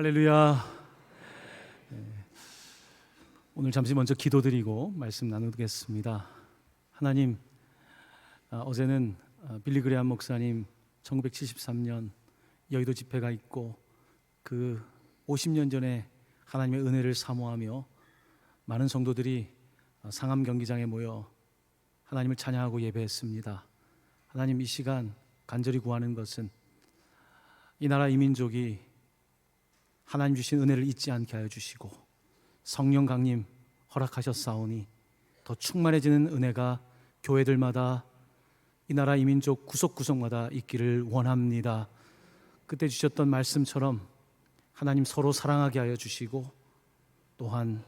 할렐루야. 오늘 잠시 먼저 기도드리고 말씀 나누겠습니다. 하나님, 어제는 빌리 그레함 목사님 1973년 여의도 집회가 있고 그 50년 전에 하나님의 은혜를 사모하며 많은 성도들이 상암 경기장에 모여 하나님을 찬양하고 예배했습니다. 하나님, 이 시간 간절히 구하는 것은 이 나라 이 민족이 하나님 주신 은혜를 잊지 않게 하여 주시고 성령 강림 허락하셨사오니 더 충만해지는 은혜가 교회들마다 이 나라 이 민족 구석구석마다 있기를 원합니다. 그때 주셨던 말씀처럼 하나님 서로 사랑하게 하여 주시고 또한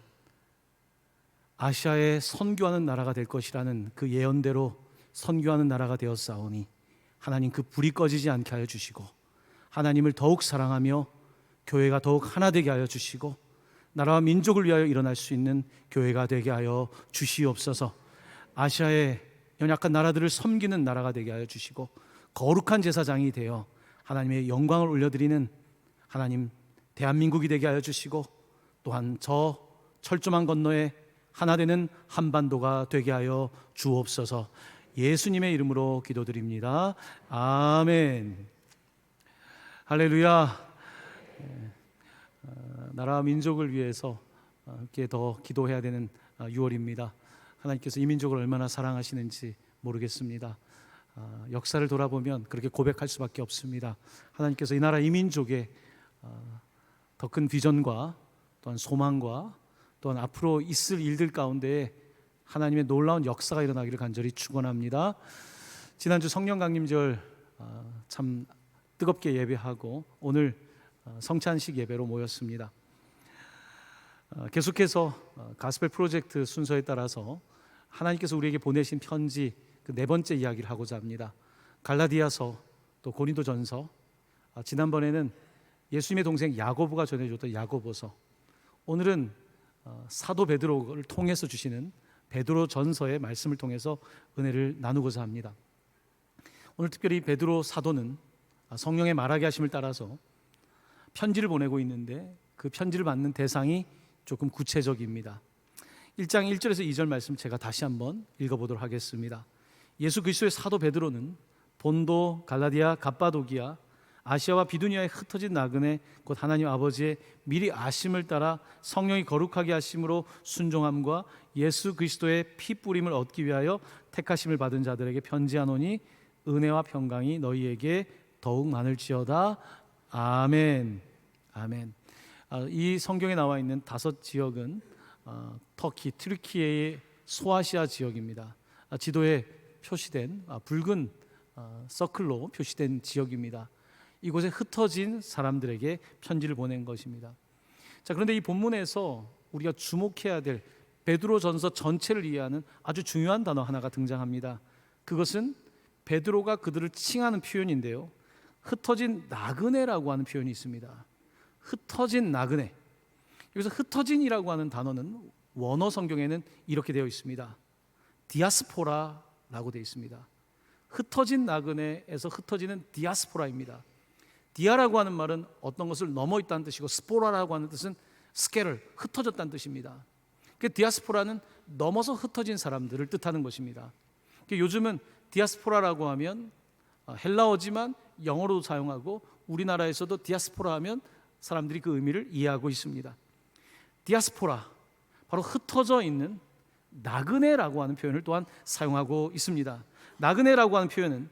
아시아에 선교하는 나라가 될 것이라는 그 예언대로 선교하는 나라가 되었사오니 하나님 그 불이 꺼지지 않게 하여 주시고 하나님을 더욱 사랑하며 교회가 더욱 하나 되게 하여 주시고 나라와 민족을 위하여 일어날 수 있는 교회가 되게 하여 주시옵소서. 아시아의 연약한 나라들을 섬기는 나라가 되게 하여 주시고 거룩한 제사장이 되어 하나님의 영광을 올려드리는 하나님 대한민국이 되게 하여 주시고 또한 저 철조망 건너에 하나 되는 한반도가 되게 하여 주옵소서. 예수님의 이름으로 기도드립니다. 아멘. 할렐루야. 나라와 민족을 위해서 이렇게 더 기도해야 되는 6월입니다. 하나님께서 이 민족을 얼마나 사랑하시는지 모르겠습니다. 역사를 돌아보면 그렇게 고백할 수밖에 없습니다. 하나님께서 이 나라 이 민족에 더 큰 비전과 또한 소망과 또한 앞으로 있을 일들 가운데 하나님의 놀라운 역사가 일어나기를 간절히 축원합니다. 지난주 성령 강림절 참 뜨겁게 예배하고 오늘 성찬식 예배로 모였습니다. 계속해서 가스펠 프로젝트 순서에 따라서 하나님께서 우리에게 보내신 편지 그 네 번째 이야기를 하고자 합니다. 갈라디아서 또 고린도전서, 지난번에는 예수님의 동생 야고보가 전해줬던 야고보서, 오늘은 사도 베드로를 통해서 주시는 베드로전서의 말씀을 통해서 은혜를 나누고자 합니다. 오늘 특별히 베드로 사도는 성령의 말하게 하심을 따라서 편지를 보내고 있는데 그 편지를 받는 대상이 조금 구체적입니다. 1장 1절에서 2절 말씀 제가 다시 한번 읽어보도록 하겠습니다. 예수 그리스도의 사도 베드로는 본도, 갈라디아, 갑바도기아, 아시아와 비두니아에 흩어진 나그네 곧 하나님 아버지의 미리 아심을 따라 성령이 거룩하게 하심으로 순종함과 예수 그리스도의 피 뿌림을 얻기 위하여 택하심을 받은 자들에게 편지하노니 은혜와 평강이 너희에게 더욱 많을지어다. 아멘. 아멘. 이 성경에 나와 있는 5 지역은 터키, 튀르키예의 소아시아 지역입니다. 지도에 표시된 붉은 서클로 표시된 지역입니다. 이곳에 흩어진 사람들에게 편지를 보낸 것입니다. 자, 그런데 이 본문에서 우리가 주목해야 될 베드로전서 전체를 이해하는 아주 중요한 단어 하나가 등장합니다. 그것은 베드로가 그들을 칭하는 표현인데요, 흩어진 나그네라고 하는 표현이 있습니다. 흩어진 나그네. 여기서 흩어진이라고 하는 단어는 원어 성경에는 이렇게 되어 있습니다. 디아스포라라고 되어 있습니다. 흩어진 나그네에서 흩어지는 디아스포라입니다. 디아라고 하는 말은 어떤 것을 넘어 있다는 뜻이고 스포라라고 하는 뜻은 스케를 흩어졌다는 뜻입니다. 그 디아스포라는 넘어서 흩어진 사람들을 뜻하는 것입니다. 요즘은 디아스포라라고 하면 헬라어지만 영어로도 사용하고 우리나라에서도 디아스포라 하면 사람들이 그 의미를 이해하고 있습니다. 디아스포라, 바로 흩어져 있는 나그네라고 하는 표현을 또한 사용하고 있습니다. 나그네라고 하는 표현은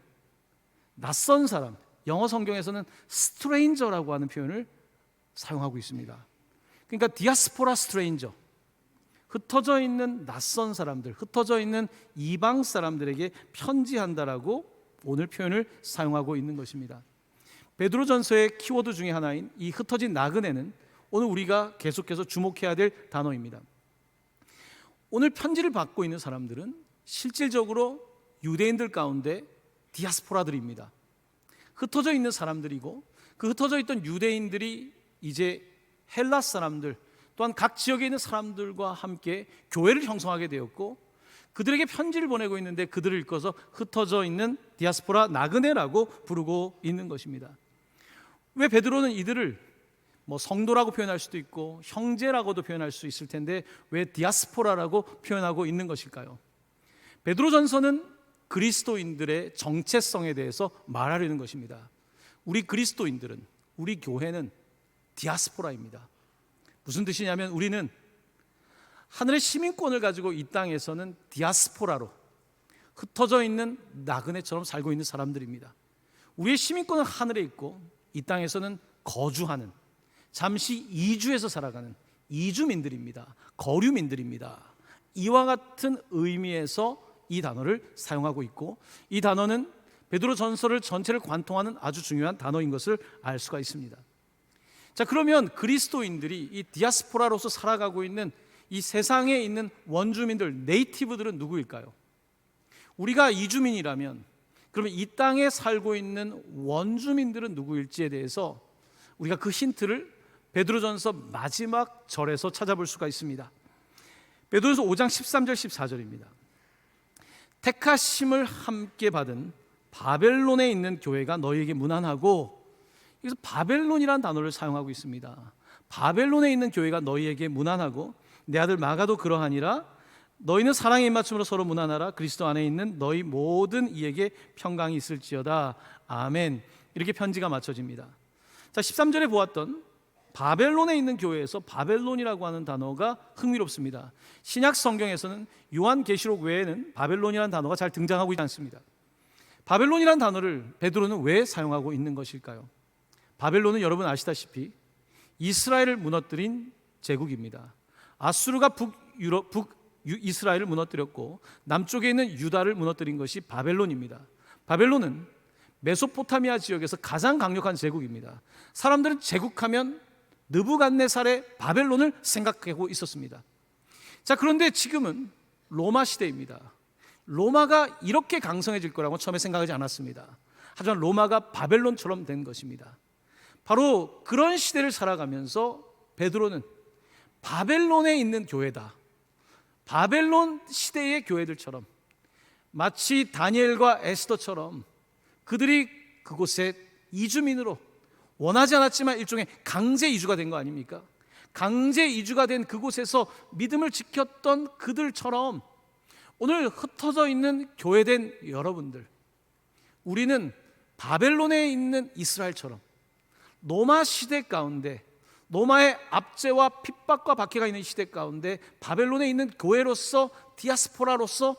낯선 사람, 영어 성경에서는 스트레인저라고 하는 표현을 사용하고 있습니다. 그러니까 디아스포라 스트레인저, 흩어져 있는 낯선 사람들, 흩어져 있는 이방 사람들에게 편지한다라고 오늘 표현을 사용하고 있는 것입니다. 베드로전서의 키워드 중에 하나인 이 흩어진 나그네는 오늘 우리가 계속해서 주목해야 될 단어입니다. 오늘 편지를 받고 있는 사람들은 실질적으로 유대인들 가운데 디아스포라들입니다. 흩어져 있는 사람들이고 그 흩어져 있던 유대인들이 이제 헬라 사람들 또한 각 지역에 있는 사람들과 함께 교회를 형성하게 되었고 그들에게 편지를 보내고 있는데 그들을 읽어서 흩어져 있는 디아스포라 나그네라고 부르고 있는 것입니다. 왜 베드로는 이들을 뭐 성도라고 표현할 수도 있고 형제라고도 표현할 수 있을 텐데 왜 디아스포라라고 표현하고 있는 것일까요? 베드로전서는 그리스도인들의 정체성에 대해서 말하려는 것입니다. 우리 그리스도인들은, 우리 교회는 디아스포라입니다. 무슨 뜻이냐면 우리는 하늘의 시민권을 가지고 이 땅에서는 디아스포라로 흩어져 있는 나그네처럼 살고 있는 사람들입니다. 우리의 시민권은 하늘에 있고 이 땅에서는 거주하는, 잠시 이주해서 살아가는 이주민들입니다. 거류민들입니다. 이와 같은 의미에서 이 단어를 사용하고 있고, 이 단어는 베드로 전서를 전체를 관통하는 아주 중요한 단어인 것을 알 수가 있습니다. 자, 그러면 그리스도인들이 이 디아스포라로서 살아가고 있는 이 세상에 있는 원주민들, 네이티브들은 누구일까요? 우리가 이주민이라면 그러면 이 땅에 살고 있는 원주민들은 누구일지에 대해서 우리가 그 힌트를 베드로전서 마지막 절에서 찾아볼 수가 있습니다. 베드로전서 5장 13절 14절입니다. 택하심을 함께 받은 바벨론에 있는 교회가 너희에게 문안하고, 여기서 바벨론이라는 단어를 사용하고 있습니다. 바벨론에 있는 교회가 너희에게 문안하고 내 아들 마가도 그러하니라. 너희는 사랑의 입맞춤으로 서로 문안하라. 그리스도 안에 있는 너희 모든 이에게 평강이 있을지어다. 아멘. 이렇게 편지가 마쳐집니다. 자, 13절에 보았던 바벨론에 있는 교회에서 바벨론이라고 하는 단어가 흥미롭습니다. 신약 성경에서는 요한계시록 외에는 바벨론이라는 단어가 잘 등장하고 있지 않습니다. 바벨론이라는 단어를 베드로는 왜 사용하고 있는 것일까요? 바벨론은 여러분 아시다시피 이스라엘을 무너뜨린 제국입니다. 아수르가 북이스라엘을 무너뜨렸고 남쪽에 있는 유다를 무너뜨린 것이 바벨론입니다. 바벨론은 메소포타미아 지역에서 가장 강력한 제국입니다. 사람들은 제국하면 느부갓네살의 바벨론을 생각하고 있었습니다. 자, 그런데 지금은 로마 시대입니다. 로마가 이렇게 강성해질 거라고 처음에 생각하지 않았습니다. 하지만 로마가 바벨론처럼 된 것입니다. 바로 그런 시대를 살아가면서 베드로는 바벨론에 있는 교회다, 바벨론 시대의 교회들처럼, 마치 다니엘과 에스더처럼 그들이 그곳에 이주민으로 원하지 않았지만 일종의 강제 이주가 된 거 아닙니까? 강제 이주가 된 그곳에서 믿음을 지켰던 그들처럼 오늘 흩어져 있는 교회된 여러분들, 우리는 바벨론에 있는 이스라엘처럼 로마 시대 가운데, 로마의 압제와 핍박과 박해가 있는 시대 가운데 바벨론에 있는 교회로서, 디아스포라로서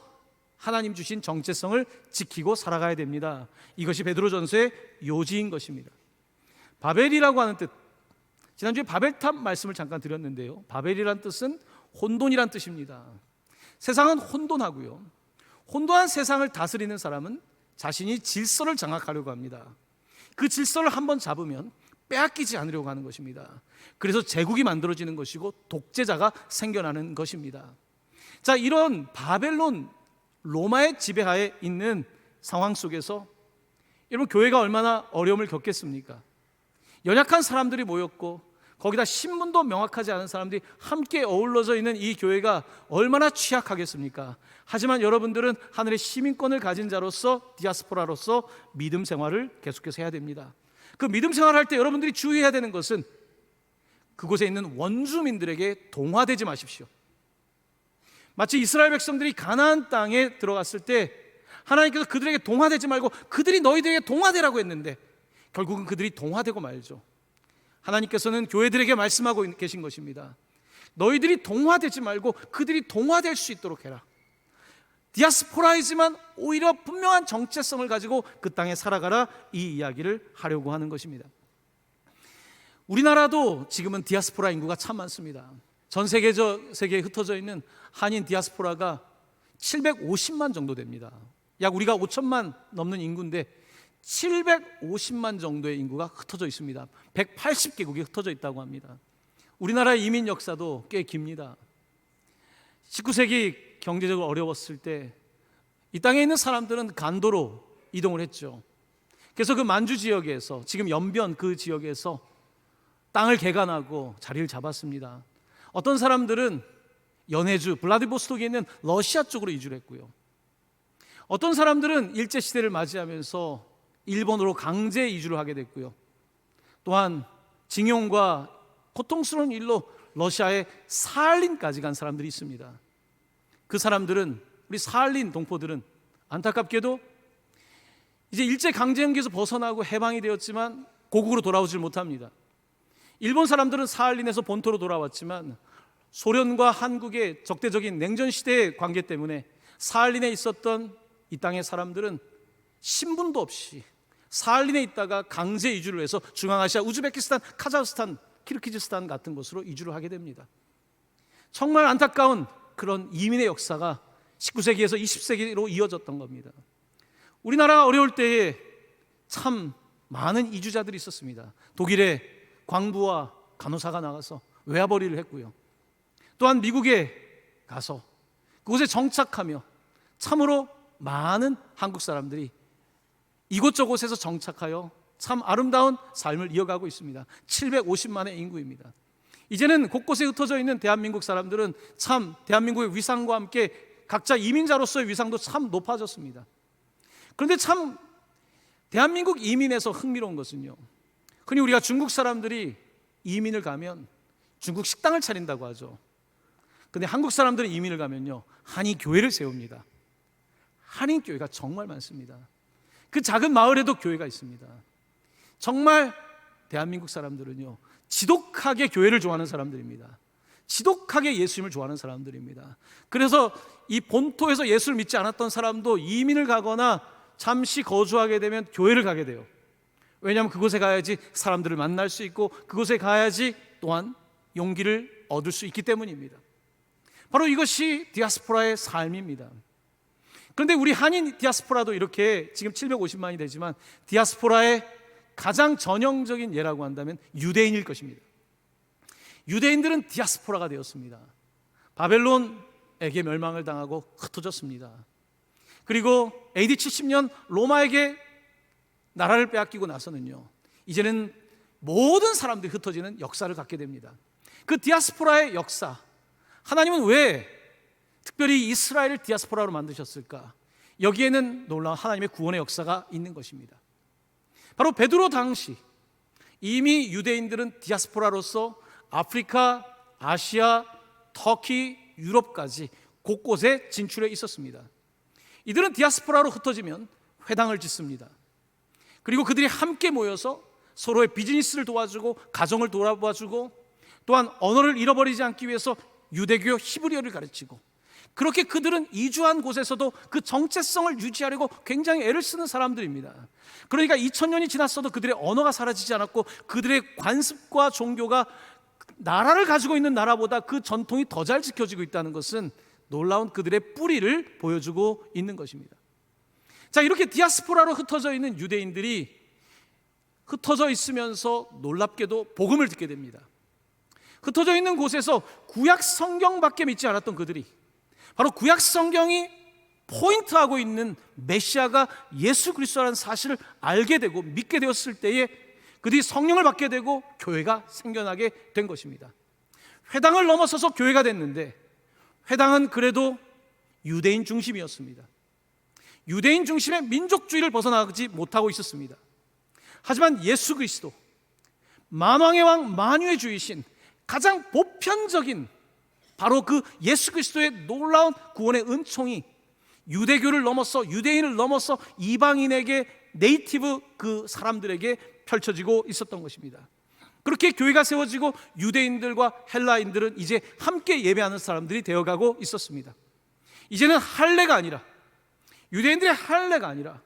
하나님 주신 정체성을 지키고 살아가야 됩니다. 이것이 베드로전서의 요지인 것입니다. 바벨이라고 하는 뜻, 지난주에 바벨탑 말씀을 잠깐 드렸는데요, 바벨이란 뜻은 혼돈이란 뜻입니다. 세상은 혼돈하고요, 혼돈한 세상을 다스리는 사람은 자신이 질서를 장악하려고 합니다. 그 질서를 한번 잡으면 빼앗기지 않으려고 하는 것입니다. 그래서 제국이 만들어지는 것이고 독재자가 생겨나는 것입니다. 자, 이런 바벨론, 로마의 지배하에 있는 상황 속에서 여러분, 교회가 얼마나 어려움을 겪겠습니까? 연약한 사람들이 모였고 거기다 신분도 명확하지 않은 사람들이 함께 어우러져 있는 이 교회가 얼마나 취약하겠습니까? 하지만 여러분들은 하늘의 시민권을 가진 자로서, 디아스포라로서 믿음 생활을 계속해서 해야 됩니다. 그 믿음 생활을 할 때 여러분들이 주의해야 되는 것은 그곳에 있는 원주민들에게 동화되지 마십시오. 마치 이스라엘 백성들이 가나안 땅에 들어갔을 때 하나님께서 그들에게 동화되지 말고 그들이 너희들에게 동화되라고 했는데 결국은 그들이 동화되고 말죠. 하나님께서는 교회들에게 말씀하고 계신 것입니다. 너희들이 동화되지 말고 그들이 동화될 수 있도록 해라. 디아스포라이지만 오히려 분명한 정체성을 가지고 그 땅에 살아가라, 이 이야기를 하려고 하는 것입니다. 우리나라도 지금은 디아스포라 인구가 참 많습니다. 전 세계에 흩어져 있는 한인 디아스포라가 750만 정도 됩니다. 약 우리가 5천만 넘는 인구인데 750만 정도의 인구가 흩어져 있습니다. 180개국이 흩어져 있다고 합니다. 우리나라의 이민 역사도 꽤 깁니다. 19세기 경제적으로 어려웠을 때 이 땅에 있는 사람들은 간도로 이동을 했죠. 그래서 그 만주 지역에서, 지금 연변 그 지역에서 땅을 개간하고 자리를 잡았습니다. 어떤 사람들은 연해주, 블라디보스톡에 있는 러시아 쪽으로 이주를 했고요. 어떤 사람들은 일제시대를 맞이하면서 일본으로 강제 이주를 하게 됐고요. 또한 징용과 고통스러운 일로 러시아의 사할린까지 간 사람들이 있습니다. 그 사람들은, 우리 사할린 동포들은 안타깝게도 이제 일제강점기에서 벗어나고 해방이 되었지만 고국으로 돌아오질 못합니다. 일본 사람들은 사할린에서 본토로 돌아왔지만 소련과 한국의 적대적인 냉전시대의 관계 때문에 사할린에 있었던 이 땅의 사람들은 신분도 없이 사할린에 있다가 강제 이주를 해서 중앙아시아, 우즈베키스탄, 카자흐스탄, 키르기즈스탄 같은 곳으로 이주를 하게 됩니다. 정말 안타까운 그런 이민의 역사가 19세기에서 20세기로 이어졌던 겁니다. 우리나라가 어려울 때에 참 많은 이주자들이 있었습니다. 독일에 광부와 간호사가 나가서 외화벌이를 했고요. 또한 미국에 가서 그곳에 정착하며 참으로 많은 한국 사람들이 이곳저곳에서 정착하여 참 아름다운 삶을 이어가고 있습니다. 750만의 인구입니다. 이제는 곳곳에 흩어져 있는 대한민국 사람들은 참 대한민국의 위상과 함께 각자 이민자로서의 위상도 참 높아졌습니다. 그런데 참 대한민국 이민에서 흥미로운 것은요, 흔히 우리가 중국 사람들이 이민을 가면 중국 식당을 차린다고 하죠. 그런데 한국 사람들이 이민을 가면요, 한인교회를 세웁니다. 한인교회가 정말 많습니다. 그 작은 마을에도 교회가 있습니다. 정말 대한민국 사람들은요, 지독하게 교회를 좋아하는 사람들입니다. 지독하게 예수님을 좋아하는 사람들입니다. 그래서 이 본토에서 예수를 믿지 않았던 사람도 이민을 가거나 잠시 거주하게 되면 교회를 가게 돼요. 왜냐하면 그곳에 가야지 사람들을 만날 수 있고 그곳에 가야지 또한 용기를 얻을 수 있기 때문입니다. 바로 이것이 디아스포라의 삶입니다. 그런데 우리 한인 디아스포라도 이렇게 지금 750만이 되지만 디아스포라의 가장 전형적인 예라고 한다면 유대인일 것입니다. 유대인들은 디아스포라가 되었습니다. 바벨론에게 멸망을 당하고 흩어졌습니다. 그리고 AD 70년 로마에게 나라를 빼앗기고 나서는요, 이제는 모든 사람들이 흩어지는 역사를 갖게 됩니다. 그 디아스포라의 역사, 하나님은 왜 특별히 이스라엘을 디아스포라로 만드셨을까? 여기에는 놀라운 하나님의 구원의 역사가 있는 것입니다. 바로 베드로 당시 이미 유대인들은 디아스포라로서 아프리카, 아시아, 터키, 유럽까지 곳곳에 진출해 있었습니다. 이들은 디아스포라로 흩어지면 회당을 짓습니다. 그리고 그들이 함께 모여서 서로의 비즈니스를 도와주고 가정을 돌아봐주고 또한 언어를 잃어버리지 않기 위해서 유대교 히브리어를 가르치고, 그렇게 그들은 이주한 곳에서도 그 정체성을 유지하려고 굉장히 애를 쓰는 사람들입니다. 그러니까 2000년이 지났어도 그들의 언어가 사라지지 않았고 그들의 관습과 종교가 나라를 가지고 있는 나라보다 그 전통이 더 잘 지켜지고 있다는 것은 놀라운 그들의 뿌리를 보여주고 있는 것입니다. 자, 이렇게 디아스포라로 흩어져 있는 유대인들이 흩어져 있으면서 놀랍게도 복음을 듣게 됩니다. 흩어져 있는 곳에서 구약 성경밖에 믿지 않았던 그들이 바로 구약 성경이 포인트하고 있는 메시아가 예수 그리스도라는 사실을 알게 되고 믿게 되었을 때에 그들이 성령을 받게 되고 교회가 생겨나게 된 것입니다. 회당을 넘어서서 교회가 됐는데 회당은 그래도 유대인 중심이었습니다. 유대인 중심의 민족주의를 벗어나지 못하고 있었습니다. 하지만 예수 그리스도, 만왕의 왕 만유의 주이신 가장 보편적인 바로 그 예수 그리스도의 놀라운 구원의 은총이 유대교를 넘어서, 유대인을 넘어서 이방인에게, 네이티브 그 사람들에게 펼쳐지고 있었던 것입니다. 그렇게 교회가 세워지고 유대인들과 헬라인들은 이제 함께 예배하는 사람들이 되어가고 있었습니다. 이제는 할례가 아니라, 유대인들의 할례가 아니라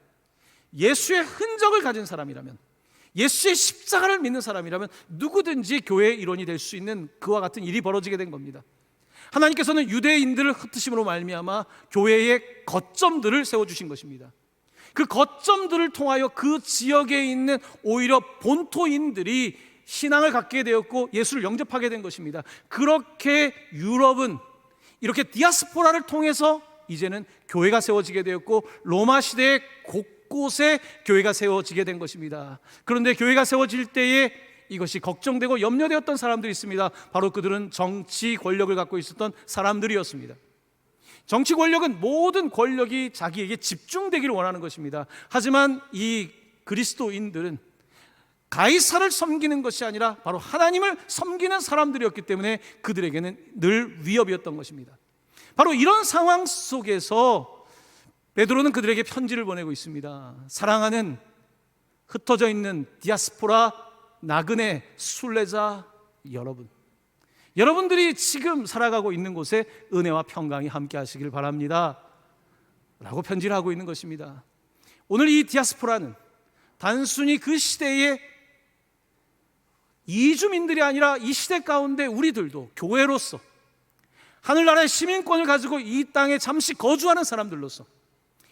예수의 흔적을 가진 사람이라면, 예수의 십자가를 믿는 사람이라면 누구든지 교회의 일원이 될 수 있는 그와 같은 일이 벌어지게 된 겁니다. 하나님께서는 유대인들을 흩으심으로 말미암아 교회의 거점들을 세워주신 것입니다. 그 거점들을 통하여 그 지역에 있는 오히려 본토인들이 신앙을 갖게 되었고 예수를 영접하게 된 것입니다. 그렇게 유럽은 이렇게 디아스포라를 통해서 이제는 교회가 세워지게 되었고 로마 시대의 곳곳에 교회가 세워지게 된 것입니다. 그런데 교회가 세워질 때에 이것이 걱정되고 염려되었던 사람들이 있습니다. 바로 그들은 정치 권력을 갖고 있었던 사람들이었습니다. 정치 권력은 모든 권력이 자기에게 집중되기를 원하는 것입니다. 하지만 이 그리스도인들은 가이사를 섬기는 것이 아니라 바로 하나님을 섬기는 사람들이었기 때문에 그들에게는 늘 위협이었던 것입니다. 바로 이런 상황 속에서 베드로는 그들에게 편지를 보내고 있습니다. 사랑하는 흩어져 있는 디아스포라 나그네 순례자 여러분, 여러분들이 지금 살아가고 있는 곳에 은혜와 평강이 함께 하시길 바랍니다 라고 편지를 하고 있는 것입니다. 오늘 이 디아스포라는 단순히 그 시대의 이주민들이 아니라 이 시대 가운데 우리들도 교회로서 하늘나라의 시민권을 가지고 이 땅에 잠시 거주하는 사람들로서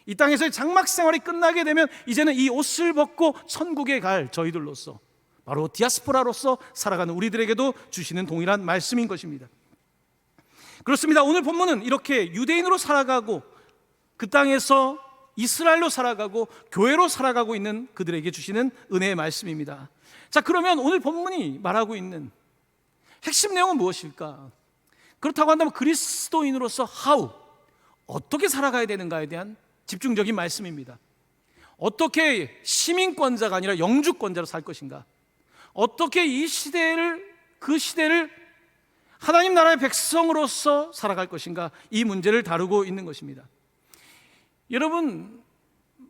이 땅에서의 장막 생활이 끝나게 되면 이제는 이 옷을 벗고 천국에 갈 저희들로서 바로 디아스포라로서 살아가는 우리들에게도 주시는 동일한 말씀인 것입니다. 그렇습니다. 오늘 본문은 이렇게 유대인으로 살아가고 그 땅에서 이스라엘로 살아가고 교회로 살아가고 있는 그들에게 주시는 은혜의 말씀입니다. 자, 그러면 오늘 본문이 말하고 있는 핵심 내용은 무엇일까? 그렇다고 한다면 그리스도인으로서 어떻게 살아가야 되는가에 대한 집중적인 말씀입니다. 어떻게 시민권자가 아니라 영주권자로 살 것인가? 어떻게 그 시대를 하나님 나라의 백성으로서 살아갈 것인가? 이 문제를 다루고 있는 것입니다.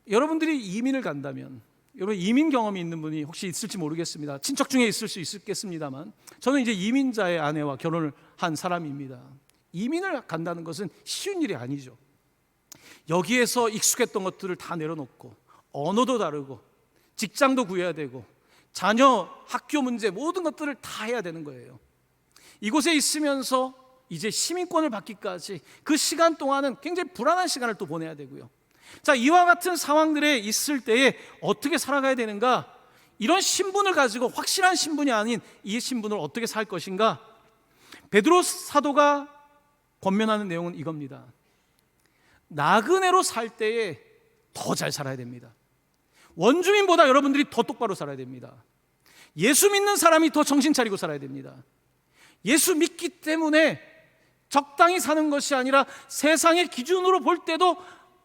여러분들이 이민을 간다면, 여러분 이민 경험이 있는 분이 혹시 있을지 모르겠습니다. 친척 중에 있을 수 있겠습니다만, 저는 이제 이민자의 아내와 결혼을 한 사람입니다. 이민을 간다는 것은 쉬운 일이 아니죠. 여기에서 익숙했던 것들을 다 내려놓고 언어도 다르고 직장도 구해야 되고 자녀 학교 문제 모든 것들을 다 해야 되는 거예요. 이곳에 있으면서 이제 시민권을 받기까지 그 시간 동안은 굉장히 불안한 시간을 또 보내야 되고요. 자, 이와 같은 상황들에 있을 때에 어떻게 살아가야 되는가? 이런 신분을 가지고 확실한 신분이 아닌 이 신분을 어떻게 살 것인가? 베드로 사도가 권면하는 내용은 이겁니다. 나그네로 살 때에 더 잘 살아야 됩니다. 원주민보다 여러분들이 더 똑바로 살아야 됩니다. 예수 믿는 사람이 더 정신 차리고 살아야 됩니다. 예수 믿기 때문에 적당히 사는 것이 아니라 세상의 기준으로 볼 때도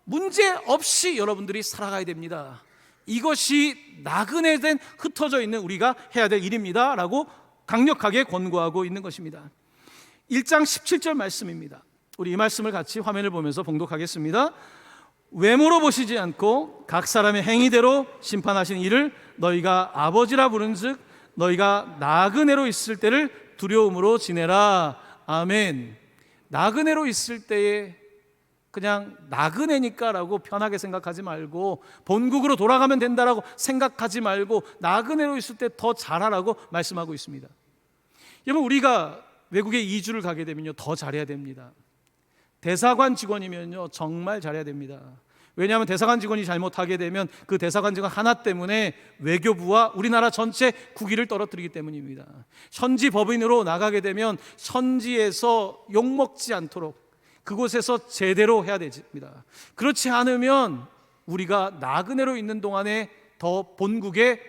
문제 없이 여러분들이 살아가야 됩니다. 이것이 나그네된 흩어져 있는 우리가 해야 될 일입니다 라고 강력하게 권고하고 있는 것입니다. 1장 17절 말씀입니다. 우리 이 말씀을 같이 화면을 보면서 봉독하겠습니다. 외모로 보시지 않고 각 사람의 행위대로 심판하신 이를 너희가 아버지라 부른즉 너희가 나그네로 있을 때를 두려움으로 지내라. 아멘. 나그네로 있을 때에 그냥 나그네니까 라고 편하게 생각하지 말고, 본국으로 돌아가면 된다라고 생각하지 말고 나그네로 있을 때 더 잘하라고 말씀하고 있습니다. 여러분, 우리가 외국에 이주를 가게 되면요 더 잘해야 됩니다. 대사관 직원이면요 정말 잘해야 됩니다. 왜냐하면 대사관 직원이 잘못하게 되면 그 대사관 직원 하나 때문에 외교부와 우리나라 전체 국위를 떨어뜨리기 때문입니다. 현지 법인으로 나가게 되면 현지에서 욕먹지 않도록 그곳에서 제대로 해야 됩니다. 그렇지 않으면 우리가 나그네로 있는 동안에 더 본국에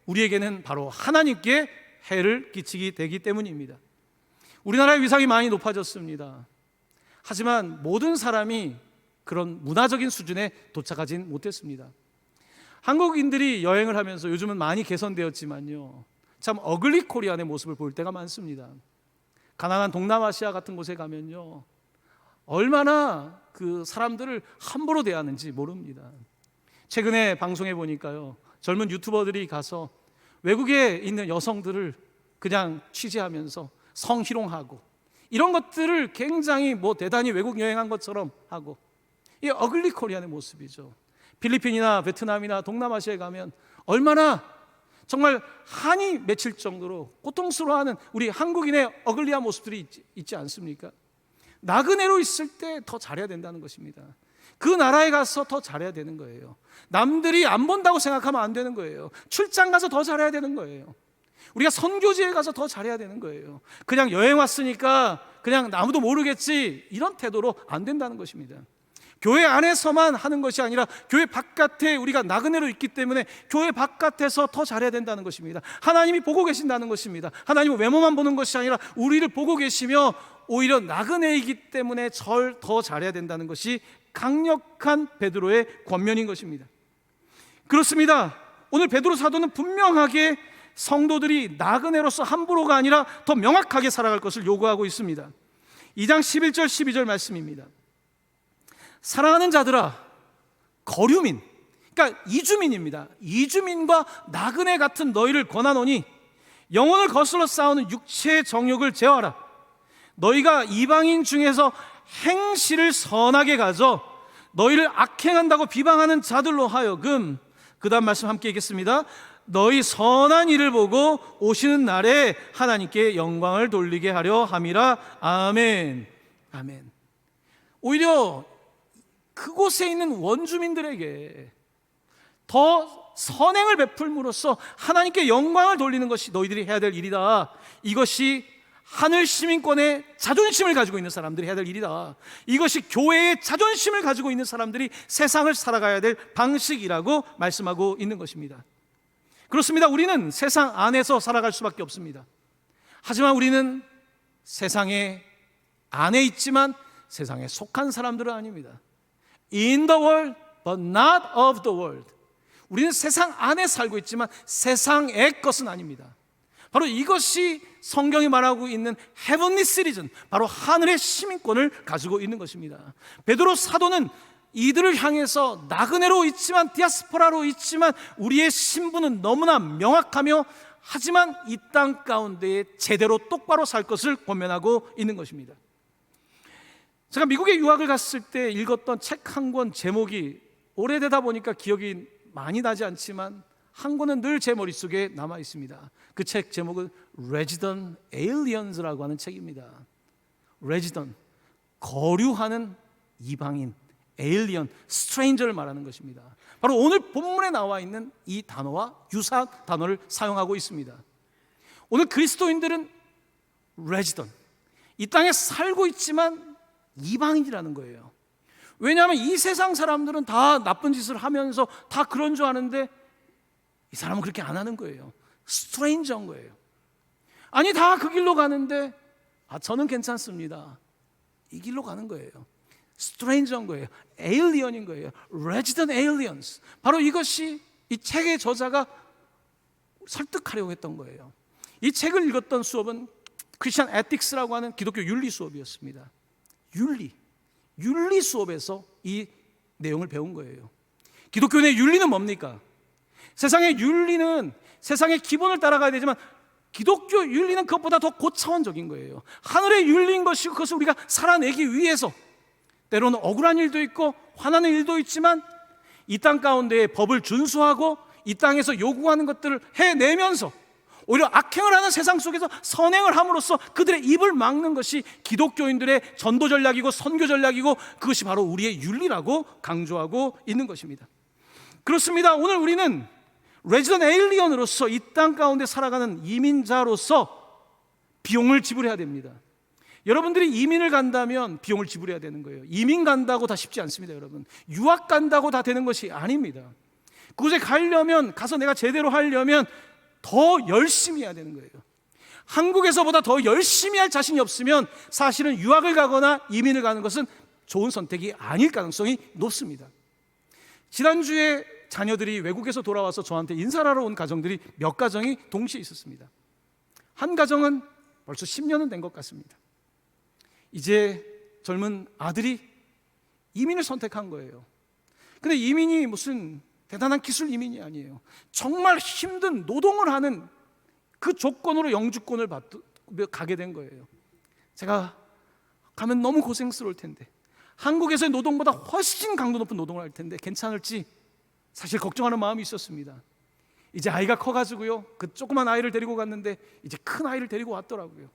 우리에게는 바로 하나님께 해를 끼치게 되기 때문입니다. 우리나라의 위상이 많이 높아졌습니다. 하지만 모든 사람이 그런 문화적인 수준에 도착하진 못했습니다. 한국인들이 여행을 하면서 요즘은 많이 개선되었지만요 참 어글리 코리안의 모습을 볼 때가 많습니다. 가난한 동남아시아 같은 곳에 가면요 얼마나 그 사람들을 함부로 대하는지 모릅니다. 최근에 방송에 보니까요 젊은 유튜버들이 가서 외국에 있는 여성들을 그냥 취재하면서 성희롱하고 이런 것들을 굉장히 대단히 외국 여행한 것처럼 하고, 이 어글리 코리안의 모습이죠. 필리핀이나 베트남이나 동남아시아에 가면 얼마나 정말 한이 맺힐 정도로 고통스러워하는 우리 한국인의 어글리한 모습들이 있지 않습니까? 나그네로 있을 때 더 잘해야 된다는 것입니다. 그 나라에 가서 더 잘해야 되는 거예요. 남들이 안 본다고 생각하면 안 되는 거예요. 출장 가서 더 잘해야 되는 거예요. 우리가 선교지에 가서 더 잘해야 되는 거예요. 그냥 여행 왔으니까 그냥 아무도 모르겠지 이런 태도로 안 된다는 것입니다. 교회 안에서만 하는 것이 아니라 교회 바깥에 우리가 나그네로 있기 때문에 교회 바깥에서 더 잘해야 된다는 것입니다. 하나님이 보고 계신다는 것입니다. 하나님은 외모만 보는 것이 아니라 우리를 보고 계시며 오히려 나그네이기 때문에 더 잘해야 된다는 것이 강력한 베드로의 권면인 것입니다. 그렇습니다. 오늘 베드로 사도는 분명하게 성도들이 나그네로서 함부로가 아니라 더 명확하게 살아갈 것을 요구하고 있습니다. 2장 11절 12절 말씀입니다. 사랑하는 자들아, 거류민, 그러니까 이주민입니다. 이주민과 나그네 같은 너희를 권하노니 영혼을 거슬러 싸우는 육체의 정욕을 제어하라. 너희가 이방인 중에서 행실을 선하게 가져 너희를 악행한다고 비방하는 자들로 하여금, 그 다음 말씀 함께 읽겠습니다. 너희 선한 일을 보고 오시는 날에 하나님께 영광을 돌리게 하려 함이라. 아멘. 아멘. 오히려 그곳에 있는 원주민들에게 더 선행을 베풀므로써 하나님께 영광을 돌리는 것이 너희들이 해야 될 일이다. 이것이 하늘 시민권의 자존심을 가지고 있는 사람들이 해야 될 일이다. 이것이 교회의 자존심을 가지고 있는 사람들이 세상을 살아가야 될 방식이라고 말씀하고 있는 것입니다. 그렇습니다. 우리는 세상 안에서 살아갈 수밖에 없습니다. 하지만 우리는 세상의 안에 있지만 세상에 속한 사람들은 아닙니다. In the world, but not of the world. 우리는 세상 안에 살고 있지만 세상의 것은 아닙니다. 바로 이것이 성경이 말하고 있는 heavenly citizen, 바로 하늘의 시민권을 가지고 있는 것입니다. 베드로 사도는 이들을 향해서 나그네로 있지만 디아스포라로 있지만 우리의 신분은 너무나 명확하며 하지만 이 땅 가운데에 제대로 똑바로 살 것을 권면하고 있는 것입니다. 제가 미국에 유학을 갔을 때 읽었던 책 한 권 제목이 오래되다 보니까 기억이 많이 나지 않지만 한 권은 늘 제 머릿속에 남아 있습니다. 그 책 제목은 Resident Aliens라고 하는 책입니다. Resident, 거류하는 이방인, Alien, Stranger를 말하는 것입니다. 바로 오늘 본문에 나와 있는 이 단어와 유사한 단어를 사용하고 있습니다. 오늘 그리스도인들은 Resident, 이 땅에 살고 있지만 이방인이라는 거예요. 왜냐하면 이 세상 사람들은 다 나쁜 짓을 하면서 다 그런 줄 아는데 이 사람은 그렇게 안 하는 거예요. 스트레인저인 거예요. 아니 다 그 길로 가는데 저는 괜찮습니다. 이 길로 가는 거예요. 스트레인저인 거예요. 에일리언인 거예요. Resident Aliens. 바로 이것이 이 책의 저자가 설득하려고 했던 거예요. 이 책을 읽었던 수업은 크리스천 에틱스라고 하는 기독교 윤리 수업이었습니다. 윤리 수업에서 이 내용을 배운 거예요. 기독교의 윤리는 뭡니까? 세상의 윤리는 세상의 기본을 따라가야 되지만 기독교 윤리는 그것보다 더 고차원적인 거예요. 하늘의 윤리인 것이고 그것을 우리가 살아내기 위해서 때로는 억울한 일도 있고 화나는 일도 있지만 이 땅 가운데에 법을 준수하고 이 땅에서 요구하는 것들을 해내면서 오히려 악행을 하는 세상 속에서 선행을 함으로써 그들의 입을 막는 것이 기독교인들의 전도 전략이고 선교 전략이고 그것이 바로 우리의 윤리라고 강조하고 있는 것입니다. 그렇습니다. 오늘 우리는 레지던트 에일리언으로서 이 땅 가운데 살아가는 이민자로서 비용을 지불해야 됩니다. 여러분들이 이민을 간다면 비용을 지불해야 되는 거예요. 이민 간다고 다 쉽지 않습니다. 여러분, 유학 간다고 다 되는 것이 아닙니다. 그곳에 가려면, 가서 내가 제대로 하려면 더 열심히 해야 되는 거예요. 한국에서보다 더 열심히 할 자신이 없으면 사실은 유학을 가거나 이민을 가는 것은 좋은 선택이 아닐 가능성이 높습니다. 지난주에 자녀들이 외국에서 돌아와서 저한테 인사를 하러 온 가정들이 몇 가정이 동시에 있었습니다. 한 가정은 벌써 10년은 된 것 같습니다. 이제 젊은 아들이 이민을 선택한 거예요. 근데 이민이 무슨 대단한 기술 이민이 아니에요. 정말 힘든 노동을 하는 그 조건으로 영주권을 가게 된 거예요. 제가 가면 너무 고생스러울 텐데, 한국에서의 노동보다 훨씬 강도 높은 노동을 할 텐데 괜찮을지 사실 걱정하는 마음이 있었습니다. 이제 아이가 커가지고요, 그 조그만 아이를 데리고 갔는데 이제 큰 아이를 데리고 왔더라고요.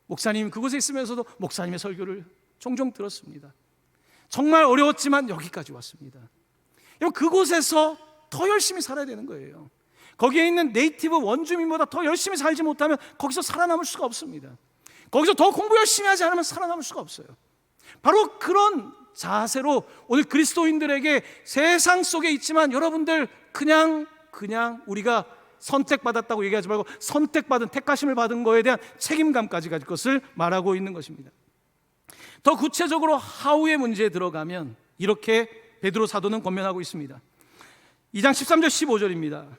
목사님, 그곳에 있으면서도 목사님의 설교를 종종 들었습니다. 정말 어려웠지만 여기까지 왔습니다. 그곳에서 더 열심히 살아야 되는 거예요. 거기에 있는 네이티브 원주민보다 더 열심히 살지 못하면 거기서 살아남을 수가 없습니다. 거기서 더 공부 열심히 하지 않으면 살아남을 수가 없어요. 바로 그런 자세로 오늘 그리스도인들에게 세상 속에 있지만 여러분들 그냥 우리가 선택받았다고 얘기하지 말고 선택받은, 택하심을 받은 거에 대한 책임감까지 가질 것을 말하고 있는 것입니다. 더 구체적으로 하우의 문제에 들어가면 이렇게 베드로 사도는 권면하고 있습니다. 2장 13절 15절입니다.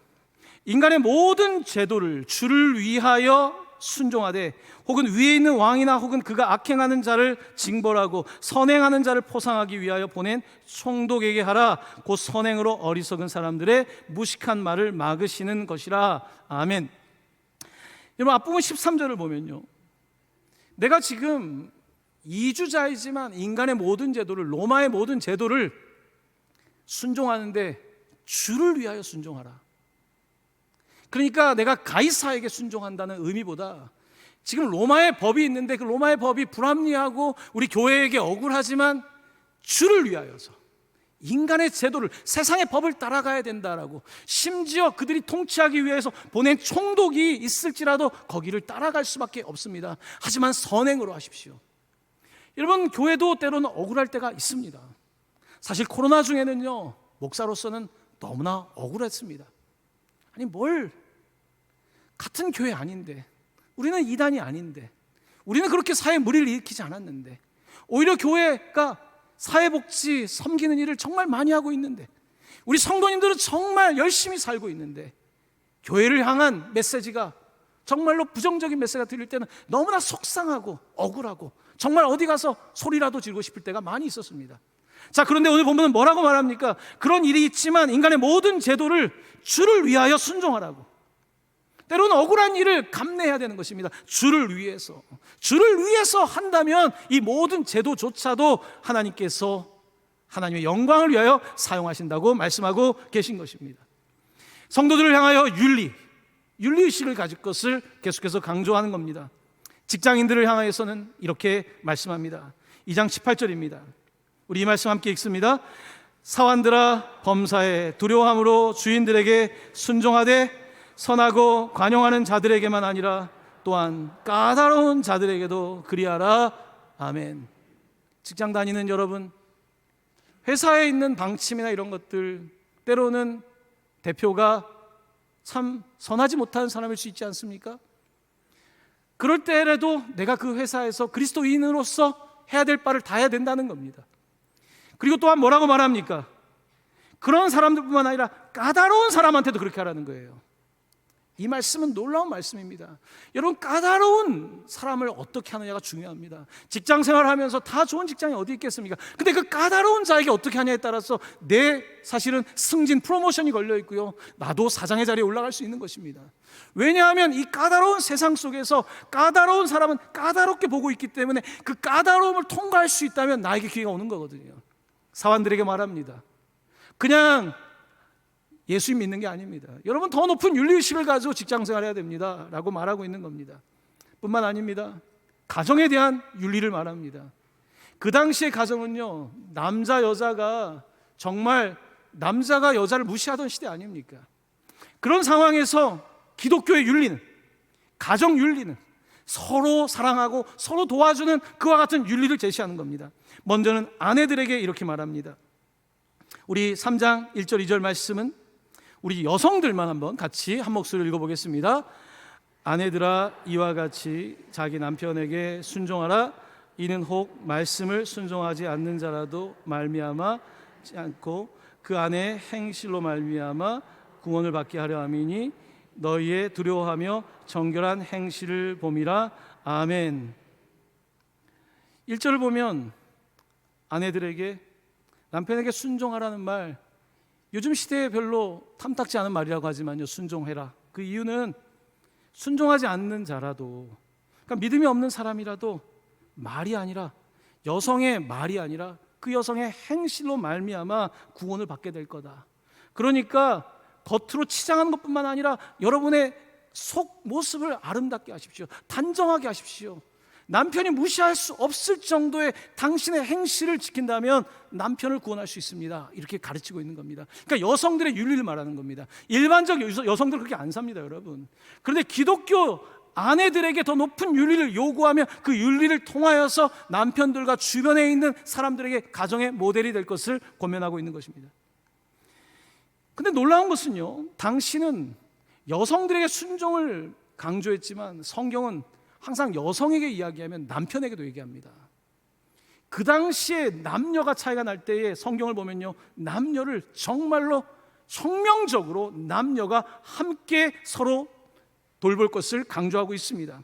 인간의 모든 제도를 주를 위하여 순종하되, 혹은 위에 있는 왕이나 혹은 그가 악행하는 자를 징벌하고 선행하는 자를 포상하기 위하여 보낸 총독에게 하라. 곧 선행으로 어리석은 사람들의 무식한 말을 막으시는 것이라. 아멘. 여러분, 앞부분 13절을 보면요, 내가 지금 이주자이지만 인간의 모든 제도를, 로마의 모든 제도를 순종하는데 주를 위하여 순종하라. 그러니까 내가 가이사에게 순종한다는 의미보다, 지금 로마의 법이 있는데 그 로마의 법이 불합리하고 우리 교회에게 억울하지만 주를 위하여서 인간의 제도를, 세상의 법을 따라가야 된다라고, 심지어 그들이 통치하기 위해서 보낸 총독이 있을지라도 거기를 따라갈 수밖에 없습니다. 하지만 선행으로 하십시오. 여러분, 교회도 때로는 억울할 때가 있습니다. 사실 코로나 중에는요, 목사로서는 너무나 억울했습니다. 아니, 뭘, 같은 교회 아닌데, 우리는 이단이 아닌데, 우리는 그렇게 사회에 무리를 일으키지 않았는데, 오히려 교회가 사회복지 섬기는 일을 정말 많이 하고 있는데, 우리 성도님들은 정말 열심히 살고 있는데, 교회를 향한 메시지가 정말로 부정적인 메시지가 들릴 때는 너무나 속상하고 억울하고, 정말 어디 가서 소리라도 지르고 싶을 때가 많이 있었습니다. 자, 그런데 오늘 본문은 뭐라고 말합니까? 그런 일이 있지만 인간의 모든 제도를 주를 위하여 순종하라고. 때로는 억울한 일을 감내해야 되는 것입니다. 주를 위해서 한다면 이 모든 제도조차도 하나님께서 하나님의 영광을 위하여 사용하신다고 말씀하고 계신 것입니다. 성도들을 향하여 윤리의식을 가질 것을 계속해서 강조하는 겁니다. 직장인들을 향하여서는 이렇게 말씀합니다. 2장 18절입니다. 우리 이 말씀 함께 읽습니다. 사환들아, 범사에 두려워함으로 주인들에게 순종하되 선하고 관용하는 자들에게만 아니라 또한 까다로운 자들에게도 그리하라. 아멘. 직장 다니는 여러분, 회사에 있는 방침이나 이런 것들, 때로는 대표가 참 선하지 못한 사람일 수 있지 않습니까? 그럴 때라도 내가 그 회사에서 그리스도인으로서 해야 될 바를 다 해야 된다는 겁니다. 그리고 또한 뭐라고 말합니까? 그런 사람들뿐만 아니라 까다로운 사람한테도 그렇게 하라는 거예요. 이 말씀은 놀라운 말씀입니다. 여러분, 까다로운 사람을 어떻게 하느냐가 중요합니다. 직장 생활하면서 다 좋은 직장이 어디 있겠습니까? 근데 그 까다로운 자에게 어떻게 하냐에 따라서 내 사실은 승진, 프로모션이 걸려 있고요, 나도 사장의 자리에 올라갈 수 있는 것입니다. 왜냐하면 이 까다로운 세상 속에서 까다로운 사람은 까다롭게 보고 있기 때문에 그 까다로움을 통과할 수 있다면 나에게 기회가 오는 거거든요. 사환들에게 말합니다. 그냥 예수님 믿는 게 아닙니다. 여러분, 더 높은 윤리의식을 가지고 직장생활해야 됩니다 라고 말하고 있는 겁니다. 뿐만 아닙니다. 가정에 대한 윤리를 말합니다. 그 당시의 가정은요, 남자 여자가 정말 남자가 여자를 무시하던 시대 아닙니까? 그런 상황에서 기독교의 윤리는, 가정 윤리는 서로 사랑하고 서로 도와주는 그와 같은 윤리를 제시하는 겁니다. 먼저는 아내들에게 이렇게 말합니다. 우리 3장 1절 2절 말씀은 우리 여성들만 한번 같이 한 목소리로 읽어보겠습니다. 아내들아, 이와 같이 자기 남편에게 순종하라. 이는 혹 말씀을 순종하지 않는 자라도 말미암지 않고 그 안에 행실로 말미암아 구원을 받게 하려 함이니 너희의 두려워하며 정결한 행실을 봄이라. 아멘. 1절을 보면 아내들에게 남편에게 순종하라는 말, 요즘 시대에 별로 탐탁지 않은 말이라고 하지만요, 순종해라. 그 이유는 순종하지 않는 자라도, 그러니까 믿음이 없는 사람이라도 말이 아니라, 여성의 말이 아니라 그 여성의 행실로 말미암아 구원을 받게 될 거다. 그러니까 겉으로 치장하는 것뿐만 아니라 여러분의 속 모습을 아름답게 하십시오. 단정하게 하십시오. 남편이 무시할 수 없을 정도의 당신의 행실을 지킨다면 남편을 구원할 수 있습니다. 이렇게 가르치고 있는 겁니다. 그러니까 여성들의 윤리를 말하는 겁니다. 일반적 여성들은 그렇게 안 삽니다, 여러분. 그런데 기독교 아내들에게 더 높은 윤리를 요구하며 그 윤리를 통하여서 남편들과 주변에 있는 사람들에게 가정의 모델이 될 것을 권면하고 있는 것입니다. 근데 놀라운 것은요, 당신은 여성들에게 순종을 강조했지만 성경은 항상 여성에게 이야기하면 남편에게도 얘기합니다. 그 당시에 남녀가 차이가 날 때에 성경을 보면요, 남녀를 정말로 성명적으로 남녀가 함께 서로 돌볼 것을 강조하고 있습니다.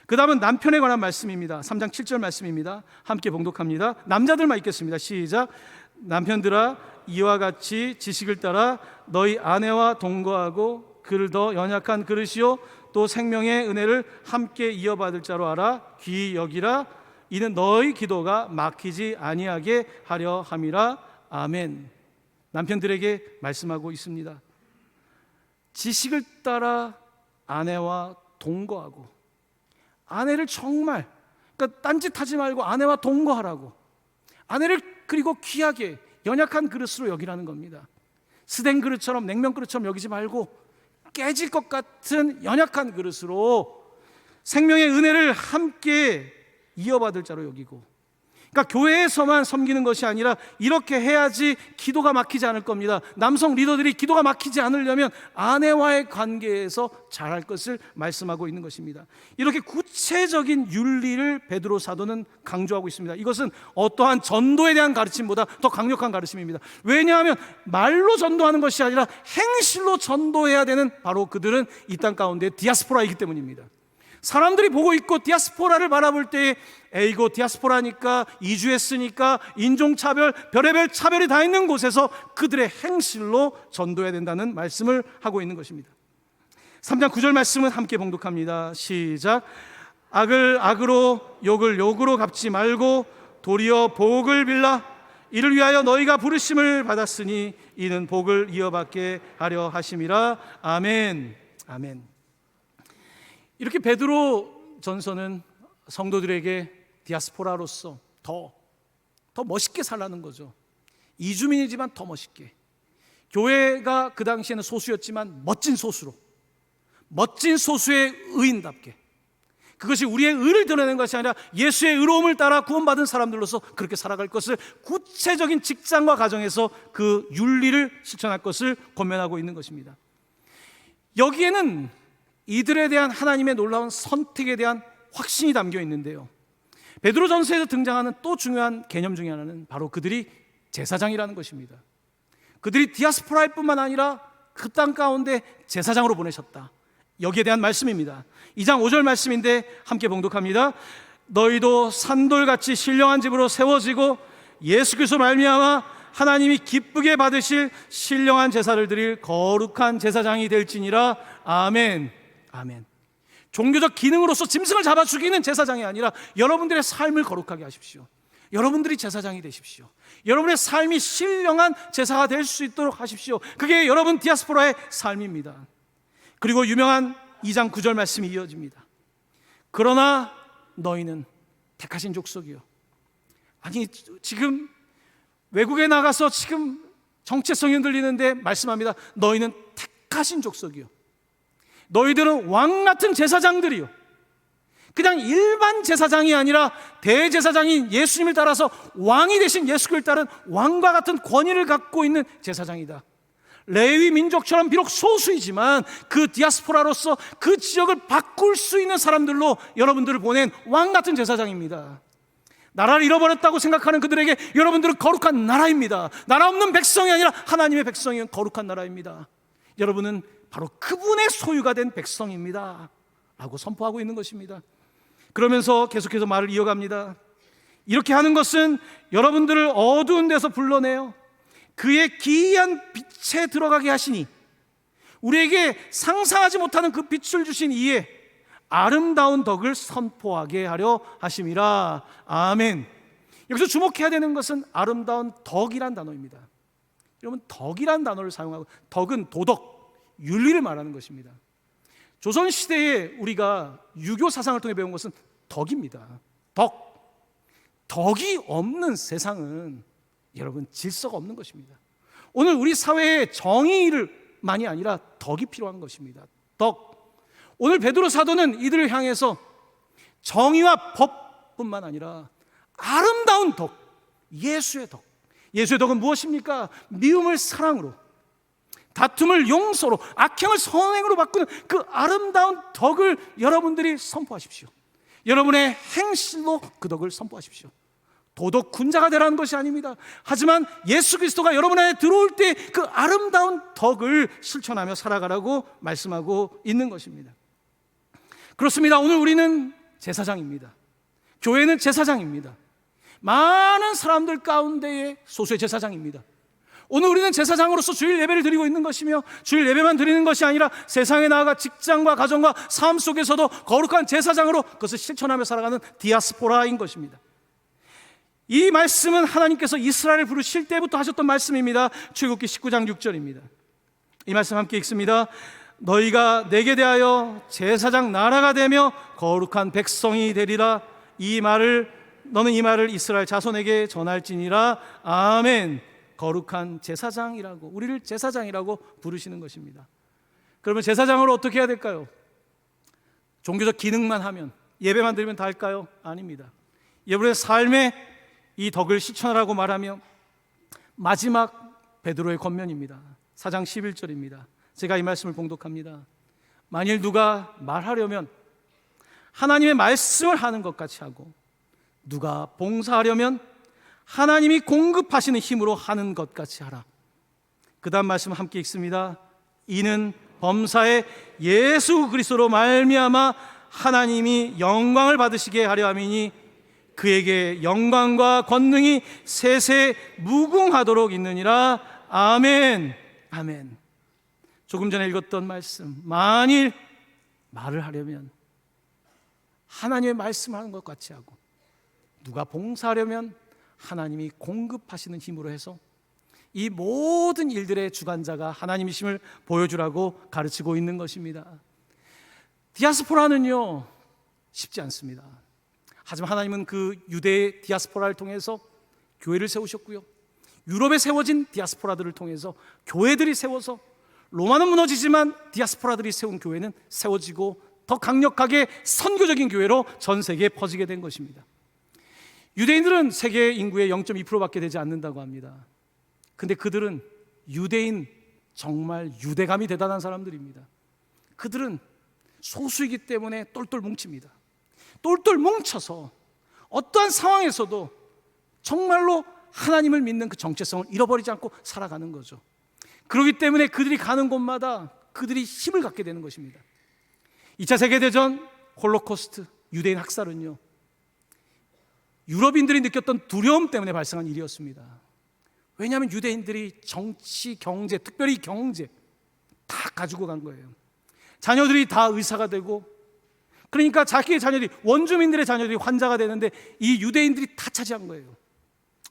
그 다음은 남편에 관한 말씀입니다. 3장 7절 말씀입니다. 함께 봉독합니다. 남자들만 읽겠습니다. 시작. 남편들아, 이와 같이 지식을 따라 너희 아내와 동거하고 그를 더 연약한 그릇이요 또 생명의 은혜를 함께 이어받을 자로 알아. 귀히 여기라. 이는 너희 기도가 막히지 아니하게 하려 함이라. 아멘. 남편들에게 말씀하고 있습니다. 지식을 따라 아내와 동거하고, 아내를 정말, 그러니까 딴짓하지 말고 아내와 동거하라고, 아내를 그리고 귀하게 연약한 그릇으로 여기라는 겁니다. 스댕 그릇처럼, 냉면 그릇처럼 여기지 말고 깨질 것 같은 연약한 그릇으로 생명의 은혜를 함께 이어받을 자로 여기고, 그러니까 교회에서만 섬기는 것이 아니라 이렇게 해야지 기도가 막히지 않을 겁니다. 남성 리더들이 기도가 막히지 않으려면 아내와의 관계에서 잘할 것을 말씀하고 있는 것입니다. 이렇게 구체적인 윤리를 베드로 사도는 강조하고 있습니다. 이것은 어떠한 전도에 대한 가르침보다 더 강력한 가르침입니다. 왜냐하면 말로 전도하는 것이 아니라 행실로 전도해야 되는 바로 그들은 이 땅 가운데 디아스포라이기 때문입니다. 사람들이 보고 있고 디아스포라를 바라볼 때 에이고 디아스포라니까, 이주했으니까, 인종차별, 별의별 차별이 다 있는 곳에서 그들의 행실로 전도해야 된다는 말씀을 하고 있는 것입니다. 3장 9절 말씀은 함께 봉독합니다. 시작. 악을 악으로 욕을 욕으로 갚지 말고 도리어 복을 빌라. 이를 위하여 너희가 부르심을 받았으니 이는 복을 이어받게 하려 하심이라. 아멘. 아멘. 이렇게 베드로 전서는 성도들에게 디아스포라로서 더 멋있게 살라는 거죠. 이주민이지만 더 멋있게, 교회가 그 당시에는 소수였지만 멋진 소수로, 멋진 소수의 의인답게, 그것이 우리의 의를 드러내는 것이 아니라 예수의 의로움을 따라 구원받은 사람들로서 그렇게 살아갈 것을, 구체적인 직장과 가정에서 그 윤리를 실천할 것을 권면하고 있는 것입니다. 여기에는 이들에 대한 하나님의 놀라운 선택에 대한 확신이 담겨 있는데요, 베드로전서에서 등장하는 또 중요한 개념 중에 하나는 바로 그들이 제사장이라는 것입니다. 그들이 디아스포라일 뿐만 아니라 그 땅 가운데 제사장으로 보내셨다. 여기에 대한 말씀입니다. 2장 5절 말씀인데 함께 봉독합니다. 너희도 산돌같이 신령한 집으로 세워지고 예수 그리스도로 말미암아 하나님이 기쁘게 받으실 신령한 제사를 드릴 거룩한 제사장이 될지니라. 아멘. 아멘. 종교적 기능으로서 짐승을 잡아 죽이는 제사장이 아니라 여러분들의 삶을 거룩하게 하십시오. 여러분들이 제사장이 되십시오. 여러분의 삶이 신령한 제사가 될 수 있도록 하십시오. 그게 여러분 디아스포라의 삶입니다. 그리고 유명한 2장 9절 말씀이 이어집니다. 그러나 너희는 택하신 족속이요. 아니, 지금 외국에 나가서 지금 정체성이 흔들리는데 말씀합니다. 너희는 택하신 족속이요. 너희들은 왕 같은 제사장들이요. 그냥 일반 제사장이 아니라 대제사장인 예수님을 따라서 왕이 되신 예수 그리스도를 따른 왕과 같은 권위를 갖고 있는 제사장이다. 레위 민족처럼 비록 소수이지만 그 디아스포라로서 그 지역을 바꿀 수 있는 사람들로 여러분들을 보낸 왕 같은 제사장입니다. 나라를 잃어버렸다고 생각하는 그들에게 여러분들은 거룩한 나라입니다. 나라 없는 백성이 아니라 하나님의 백성이 거룩한 나라입니다. 여러분은 바로 그분의 소유가 된 백성입니다 라고 선포하고 있는 것입니다. 그러면서 계속해서 말을 이어갑니다. 이렇게 하는 것은 여러분들을 어두운 데서 불러내어 그의 기이한 빛에 들어가게 하시니, 우리에게 상상하지 못하는 그 빛을 주신 이에 아름다운 덕을 선포하게 하려 하심이라. 아멘. 여기서 주목해야 되는 것은 아름다운 덕이란 단어입니다. 여러분, 덕이란 단어를 사용하고, 덕은 도덕, 윤리를 말하는 것입니다. 조선시대에 우리가 유교 사상을 통해 배운 것은 덕입니다. 덕이 없는 세상은 여러분 질서가 없는 것입니다. 오늘 우리 사회에 정의만이 아니라 덕이 필요한 것입니다. 오늘 베드로 사도는 이들을 향해서 정의와 법뿐만 아니라 아름다운 덕, 예수의 덕은 무엇입니까? 미움을 사랑으로, 다툼을 용서로, 악행을 선행으로 바꾸는 그 아름다운 덕을 여러분들이 선포하십시오. 여러분의 행실로 그 덕을 선포하십시오. 도덕 군자가 되라는 것이 아닙니다. 하지만 예수 그리스도가 여러분 안에 들어올 때 그 아름다운 덕을 실천하며 살아가라고 말씀하고 있는 것입니다. 그렇습니다. 오늘 우리는 제사장입니다. 교회는 제사장입니다. 많은 사람들 가운데의 소수의 제사장입니다. 오늘 우리는 제사장으로서 주일 예배를 드리고 있는 것이며, 주일 예배만 드리는 것이 아니라 세상에 나아가 직장과 가정과 삶 속에서도 거룩한 제사장으로 그것을 실천하며 살아가는 디아스포라인 것입니다. 이 말씀은 하나님께서 이스라엘을 부르실 때부터 하셨던 말씀입니다. 출애굽기 19장 6절입니다. 이 말씀 함께 읽습니다. 너희가 내게 대하여 제사장 나라가 되며 거룩한 백성이 되리라. 너는 이 말을 이스라엘 자손에게 전할지니라. 아멘. 거룩한 제사장이라고, 우리를 제사장이라고 부르시는 것입니다. 그러면 제사장으로 어떻게 해야 될까요? 종교적 기능만 하면, 예배만 드리면 다 할까요? 아닙니다. 여러분의 삶에 이 덕을 실천하라고 말하며 마지막 베드로의 권면입니다. 4장 11절입니다. 제가 이 말씀을 봉독합니다. 만일 누가 말하려면 하나님의 말씀을 하는 것 같이 하고, 누가 봉사하려면 하나님이 공급하시는 힘으로 하는 것 같이 하라. 그 다음 말씀 함께 읽습니다. 이는 범사에 예수 그리스도로 말미암아 하나님이 영광을 받으시게 하려 함이니 그에게 영광과 권능이 세세 무궁하도록 있느니라. 아멘. 아멘. 조금 전에 읽었던 말씀, 만일 말을 하려면 하나님의 말씀하는 것 같이 하고, 누가 봉사하려면 하나님이 공급하시는 힘으로 해서 이 모든 일들의 주관자가 하나님이심을 보여주라고 가르치고 있는 것입니다. 디아스포라는요, 쉽지 않습니다. 하지만 하나님은 그 유대의 디아스포라를 통해서 교회를 세우셨고요, 유럽에 세워진 디아스포라들을 통해서 교회들이 세워서, 로마는 무너지지만 디아스포라들이 세운 교회는 세워지고 더 강력하게 선교적인 교회로 전 세계에 퍼지게 된 것입니다. 유대인들은 세계 인구의 0.2%밖에 되지 않는다고 합니다. 근데 그들은 유대인, 정말 유대감이 대단한 사람들입니다. 그들은 소수이기 때문에 똘똘 뭉칩니다. 똘똘 뭉쳐서 어떠한 상황에서도 정말로 하나님을 믿는 그 정체성을 잃어버리지 않고 살아가는 거죠. 그렇기 때문에 그들이 가는 곳마다 그들이 힘을 갖게 되는 것입니다. 2차 세계대전, 홀로코스트, 유대인 학살은요, 유럽인들이 느꼈던 두려움 때문에 발생한 일이었습니다. 왜냐하면 유대인들이 정치, 경제, 특별히 경제 다 가지고 간 거예요. 자녀들이 다 의사가 되고, 그러니까 자기의 자녀들이, 원주민들의 자녀들이 환자가 되는데 이 유대인들이 다 차지한 거예요.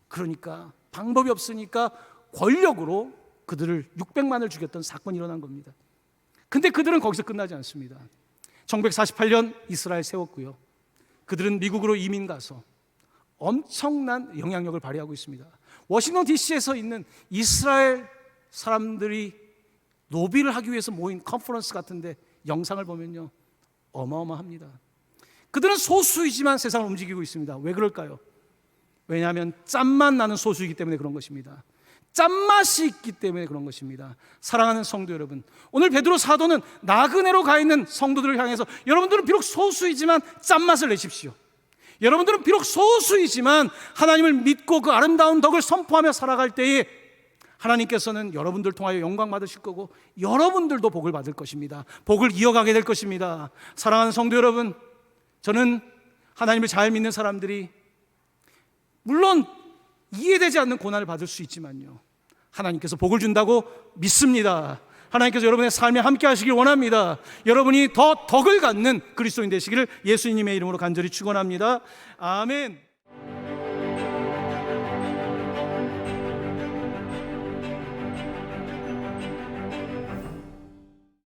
그러니까 방법이 없으니까 권력으로 그들을 600만을 죽였던 사건이 일어난 겁니다. 근데 그들은 거기서 끝나지 않습니다. 1948년 이스라엘 세웠고요, 그들은 미국으로 이민 가서 엄청난 영향력을 발휘하고 있습니다. 워싱턴 DC에서 있는 이스라엘 사람들이 노비를 하기 위해서 모인 컨퍼런스 같은데 영상을 보면요, 어마어마합니다. 그들은 소수이지만 세상을 움직이고 있습니다. 왜 그럴까요? 왜냐하면 짠맛 나는 소수이기 때문에 그런 것입니다. 짠맛이 있기 때문에 그런 것입니다. 사랑하는 성도 여러분, 오늘 베드로 사도는 나그네로 가 있는 성도들을 향해서, 여러분들은 비록 소수이지만 짠맛을 내십시오. 여러분들은 비록 소수이지만 하나님을 믿고 그 아름다운 덕을 선포하며 살아갈 때에 하나님께서는 여러분들 통하여 영광 받으실 거고, 여러분들도 복을 받을 것입니다. 복을 이어가게 될 것입니다. 사랑하는 성도 여러분, 저는 하나님을 잘 믿는 사람들이 물론 이해되지 않는 고난을 받을 수 있지만요, 하나님께서 복을 준다고 믿습니다. 하나님께서 여러분의 삶에 함께 하시길 원합니다. 여러분이 더 덕을 갖는 그리스도인 되시기를 예수님의 이름으로 간절히 축원합니다. 아멘.